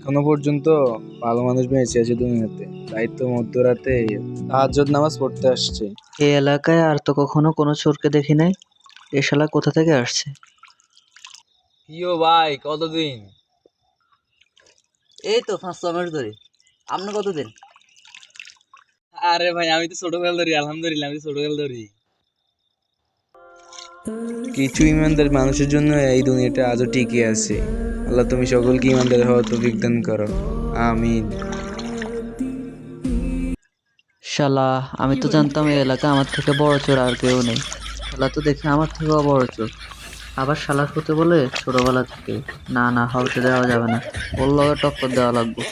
এখনো পর্যন্ত ভালো মানুষ বেঁচে আছে দুনিয়াতে, তাই তো মধ্যরাতে তাহাজ্জুদ নামাজ পড়তে আসছে। এই এলাকায় আর তো কখনো কোনো চোরকে দেখি নাই। এ শালা কোথা থেকে আসছে? কিও ভাই কতদিন? এই তো 5-6 মাস ধরে। আপনি কতদিন? আরে ভাই আমি তো ছোটকাল ধরি, আলহামদুলিল্লাহ আমি তো ছোটকাল ধরি। কিছু ইমানদার মানুষের জন্য এই দুনিয়াটা আজও টিকে আছে। আল্লাহ তুমি সকলকে ইমানদার হওয়ার তৌফিক দান করো, আমিন। শালা, আমি তো জানতাম এই এলাকা আমার থেকে বড় চোর আর কেউ নেই। শালা তো দেখি আমার থেকেও বড় চোর। আবার শালার হতে বলে ছোটবেলা থেকে। না না, হতে দেওয়া যাবে না। ওর লগে টক্কর দেওয়া লাগবে।